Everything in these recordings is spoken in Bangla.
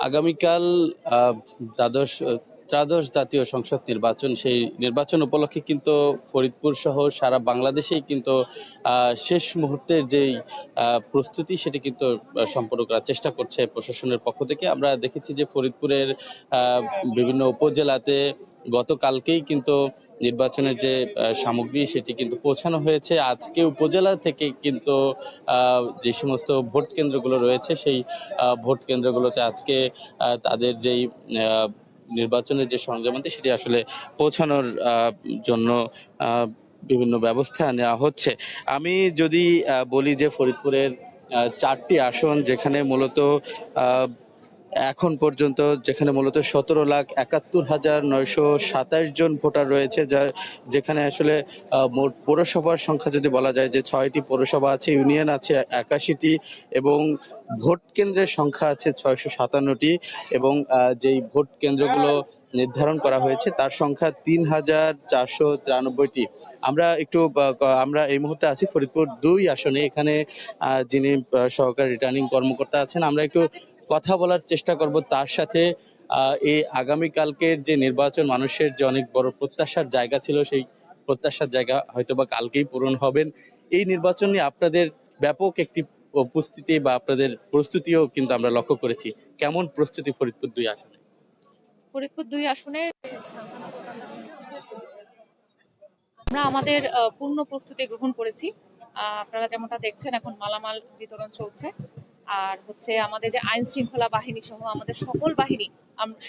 আগামীকাল দ্বাদশ ত্রাদশ জাতীয় সংসদ নির্বাচন, সেই নির্বাচন উপলক্ষে কিন্তু ফরিদপুর সহ সারা বাংলাদেশেই কিন্তু শেষ মুহূর্তের যেই প্রস্তুতি সেটি কিন্তু সম্পন্ন করার চেষ্টা করছে প্রশাসনের পক্ষ থেকে। আমরা দেখেছি যে ফরিদপুরের বিভিন্ন উপজেলাতে গতকালকেই কিন্তু নির্বাচনের যে সামগ্রী সেটি কিন্তু পৌঁছানো হয়েছে। আজকে উপজেলা থেকে কিন্তু যে সমস্ত ভোট কেন্দ্রগুলো রয়েছে সেই ভোট কেন্দ্রগুলোতে আজকে তাদের যেই নির্বাচনের যে সরঞ্জামাদি সেটি আসলে পৌঁছানোর জন্য বিভিন্ন ব্যবস্থা নেওয়া হচ্ছে। আমি যদি বলি যে ফরিদপুরের 4টি আসন যেখানে মূলত এখন পর্যন্ত 17,71,927 জন ভোটার রয়েছে, যেখানে আসলে মোট পৌরসভার সংখ্যা যদি বলা যায় যে 6টি পৌরসভা আছে, ইউনিয়ন আছে 81টি এবং ভোট কেন্দ্রের সংখ্যা আছে 657টি এবং যেই ভোট কেন্দ্রগুলো নির্ধারণ করা হয়েছে তার সংখ্যা 3,493টি। আমরা এই মুহূর্তে আছি ফরিদপুর 2 আসনে। এখানে যিনি সহকারী রিটার্নিং কর্মকর্তা আছেন, আমরা একটু কথা বলার চেষ্টা করব তার সাথে। এই আগামীকালকের যে নির্বাচন, মানুষের যে অনেক বড় প্রত্যাশার জায়গা ছিল, সেই প্রত্যাশার জায়গা হয়তোবা কালকেই পূরণ হবেন। এই নির্বাচন নিয়ে আপনাদের ব্যাপক একটি উপস্থিতি বা আপনাদের প্রস্তুতিও কিন্তু আমরা লক্ষ্য করেছি। কেমন প্রস্তুতি ফরিদপুর 2 আসনে? ফরিদপুর 2 আসনে আমরা আমাদের পূর্ণ প্রস্তুতি গ্রহণ করেছি। আপনারা যেমনটা দেখছেন, এখন মালামাল বিতরণ চলছে। আর হচ্ছে আমাদের যে আইন শৃঙ্খলা বাহিনী সহ আমাদের সকল বাহিনী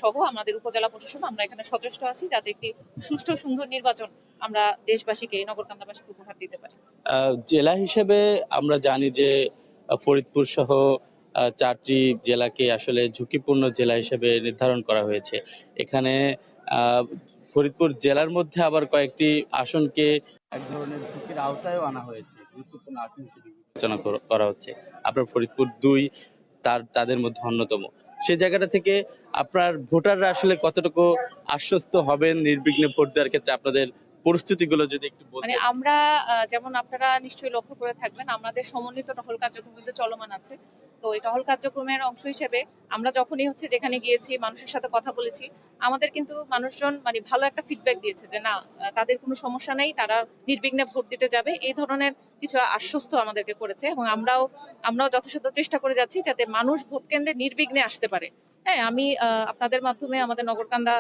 সহ আমাদের উপজেলা প্রশাসন, আমরা এখানে সচেষ্ট আছি যাতে একটি সুষ্ঠু সুন্দর নির্বাচন আমরা দেশবাসীকে, নগরকান্দাবাসীকে উপহার দিতে পারি। জেলা হিসেবে আমরা জানি যে ফরিদপুর সহ 4টি জেলাকে আসলে ঝুঁকিপূর্ণ জেলা হিসেবে নির্ধারণ করা হয়েছে। এখানে ফরিদপুর জেলার মধ্যে আবার কয়েকটি আসনকে এক ধরনের ঝুঁকির আওতায়ও আনা হয়েছে, গুরুত্বপূর্ণ আসন হিসেবে বিবেচনা করা হচ্ছে। আপনার ফরিদপুর 2 তাদের মধ্যে অন্যতম। সেই জায়গাটা থেকে আপনার ভোটাররা আসলে কতটুকু আশ্বস্ত হবেন নির্বিঘ্নে ভোট দেওয়ার ক্ষেত্রে? আপনাদের পরিস্থিতিগুলো যদি একটু বলতেন। মানে আমরা যেমন আপনারা নিশ্চয়ই লক্ষ্য করে থাকবেন, আমাদের সমন্বিত টহল কার্যক্রম কিন্তু চলমান আছে। তো এই টহল কার্যক্রমের অংশ হিসেবে আমরা যখনই হচ্ছে যেখানে গিয়েছি, মানুষের সাথে কথা বলেছি, আমাদের কিন্তু মানুষজন মানে ভালো একটা ফিডব্যাক দিয়েছে যে না, তাদের কোনো সমস্যা নেই, তারা নির্বিঘ্নে ভোট দিতে যাবে। এই ধরনের কিছু আশ্বস্ত আমাদেরকে করেছে এবং আমরাও যথাসাধ্য চেষ্টা করে যাচ্ছি যাতে মানুষ ভোট কেন্দ্রে নির্বিঘ্নে আসতে পারে। হ্যাঁ, আমি আপনাদের মাধ্যমে আমাদের নগরকান্দা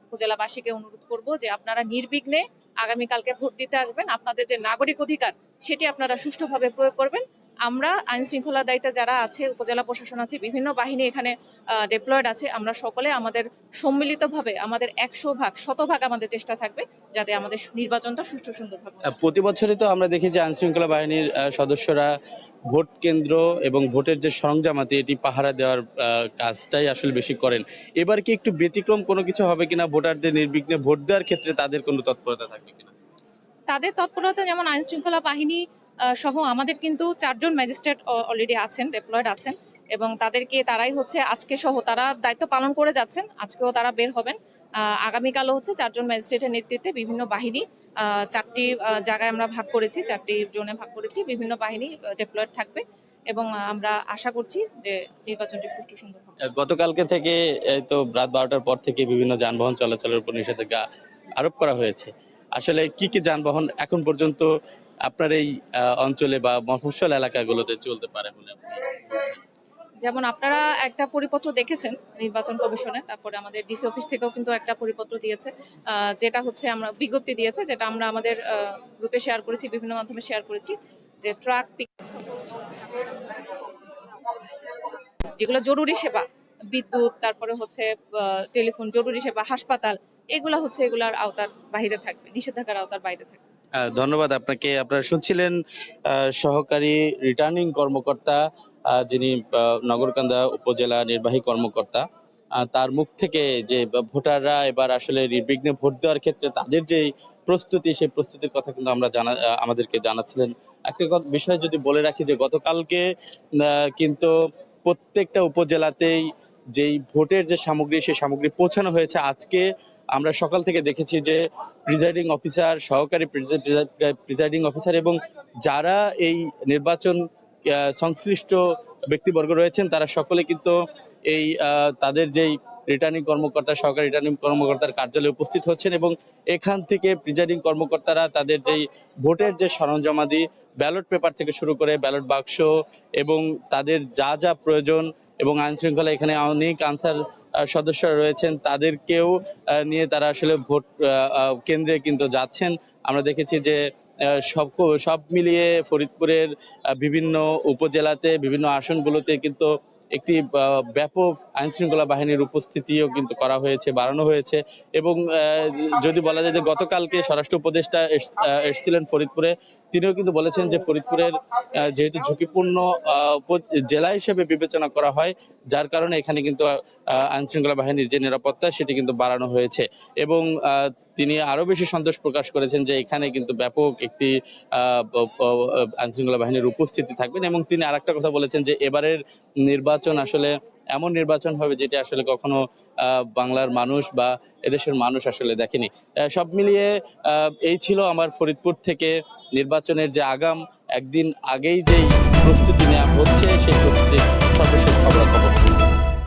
উপজেলাবাসীকে অনুরোধ করব যে আপনারা নির্বিঘ্নে আগামীকালকে ভোট দিতে আসবেন। আপনাদের যে নাগরিক অধিকার সেটি আপনারা সুষ্ঠুভাবে প্রয়োগ করবেন। আমরা আইন শৃঙ্খলার দায়িত্বে যারা আছে, উপজেলা প্রশাসন আছে, বিভিন্ন বাহিনী এখানে ডেপ্লয়েড আছে, আমরা সকলে আমাদের সম্মিলিতভাবে আমাদের 100% আমাদের চেষ্টা থাকবে যাতে আমাদের নির্বাচনটা সুষ্ঠু সুন্দরভাবে। প্রতি বছরই তো আমরা দেখি যে আইন শৃঙ্খলা বাহিনীর সদস্যরা ভোট কেন্দ্র এবং ভোটের যে সরঞ্জামাতি এটি পাহারা দেওয়ার কাজটাই আসলে বেশি করেন। এবার কি একটু ব্যতিক্রম কোনো কিছু হবে কিনা? ভোটারদের নির্বিঘ্নে ভোট দেওয়ার ক্ষেত্রে তাদের কোনো তৎপরতা থাকবে কিনা? তাদের তৎপরতা যেমন আইন শৃঙ্খলা বাহিনী সহ আমাদের কিন্তু 4 জন ম্যাজিস্ট্রেট অলরেডি আছেন, ডেপ্লয়েড আছেন এবং তারাই হচ্ছে আজকে সহ তারা দায়িত্ব পালন করে যাচ্ছেন। আজকেও তারা বের হবেন। আগামীকালও হচ্ছে 4 জন ম্যাজিস্ট্রেটের নেতৃত্বে বিভিন্ন বাহিনী 4টি জায়গায় আমরা ভাগ করেছি, 4টি জোনে ভাগ করেছি, বিভিন্ন বাহিনী ডেপ্লয়েড থাকবে এবং আমরা আশা করছি যে নির্বাচনটি সুষ্ঠু সুন্দর হবে। গতকালকে থেকে এই তো রাত 12টার পর থেকে বিভিন্ন যানবাহন চলাচলের উপর নিষেধাজ্ঞা আরোপ করা হয়েছে। আসলে কি কি যানবাহন এখন পর্যন্ত আপনার এই অঞ্চলে বা মফস্বল এলাকাগুলোতে চলতে পারে বলে আপনি বলছেন? যেমন আপনারা একটা পরিপত্র দেখেছেন নির্বাচন কমিশনে, তারপরে আমাদের ডিসি অফিস থেকেও কিন্তু একটা পরিপত্র দিয়েছে, যেটা হচ্ছে আমরা বিজ্ঞপ্তি দিয়েছে, যেটা আমরা আমাদের গ্রুপে শেয়ার করেছি, বিভিন্ন মাধ্যমে শেয়ার করেছি, যে ট্রাক যেগুলো জরুরি সেবা, বিদ্যুৎ, তারপরে হচ্ছে টেলিফোন, জরুরি সেবা, হাসপাতাল, এগুলার আওতার বাইরে থাকবে, নিষেধাজ্ঞার আওতার বাইরে থাকবে। ধন্যবাদ আপনাকে। আপনারা শুনছিলেন সহকারী রিটার্নিং কর্মকর্তা, যিনি নগরকান্দা উপজেলা নির্বাহী কর্মকর্তা, তার মুখ থেকে যে ভোটাররা এবার আসলে নির্বিঘ্নে ভোট দেওয়ার ক্ষেত্রে তাদের যে প্রস্তুতি, সেই প্রস্তুতির কথা কিন্তু আমাদেরকে জানাচ্ছিলেন। একটা বিষয় যদি বলে রাখি যে গতকালকে কিন্তু প্রত্যেকটা উপজেলাতেই যেই ভোটের যে সামগ্রী, সেই সামগ্রী পৌঁছানো হয়েছে। আজকে আমরা সকাল থেকে দেখেছি যে প্রিজাইডিং অফিসার, সহকারী প্রিজাইডিং অফিসার এবং যারা এই নির্বাচন সংশ্লিষ্ট ব্যক্তিবর্গ রয়েছেন তারা সকলে কিন্তু এই তাদের যেই রিটার্নিং কর্মকর্তা, সহকারী রিটার্নিং কর্মকর্তার কার্যালয়ে উপস্থিত হচ্ছেন এবং এখান থেকে প্রিজাইডিং কর্মকর্তারা তাদের যেই ভোটের যে সরঞ্জামাদি, ব্যালট পেপার থেকে শুরু করে ব্যালট বাক্স এবং তাদের যা যা প্রয়োজন, এবং আইন শৃঙ্খলা এখানে অনেক আনসার সদস্যরা রয়েছেন, তাদেরকেও নিয়ে তারা আসলে ভোট কেন্দ্রে কিন্তু যাচ্ছেন। আমরা দেখেছি যে সব মিলিয়ে ফরিদপুরের বিভিন্ন উপজেলাতে বিভিন্ন আসনগুলোতে কিন্তু একটি ব্যাপক আইন শৃঙ্খলা বাহিনীর উপস্থিতিও কিন্তু করা হয়েছে, বাড়ানো হয়েছে। এবং যদি বলা যায় যে গতকালকে স্বরাষ্ট্র উপদেষ্টা এসেছিলেন ফরিদপুরে, তিনিও কিন্তু বলেছেন যে ফরিদপুরের যেহেতু ঝুঁকিপূর্ণ জেলা হিসেবে বিবেচনা করা হয়, যার কারণে এখানে কিন্তু আইন শৃঙ্খলা বাহিনীর যে নিরাপত্তা সেটি কিন্তু বাড়ানো হয়েছে। এবং তিনি আরো বেশি সন্তোষ প্রকাশ করেছেন যে এখানে কিন্তু ব্যাপক একটি আইন শৃঙ্খলা বাহিনীর উপস্থিতি থাকবেন। এবং তিনি আরেকটা কথা বলেছেন যে এবারের নির্বাচন আসলে এমন নির্বাচন হবে যেটি আসলে কখনো বাংলার মানুষ বা এদেশের মানুষ আসলে দেখেনি। সব মিলিয়ে এই ছিল আমার ফরিদপুর থেকে নির্বাচনের যে আগাম একদিন আগেই যেই প্রস্তুতি নেওয়া হচ্ছে সেই প্রস্তুতির সর্বশেষ খবরাখবর।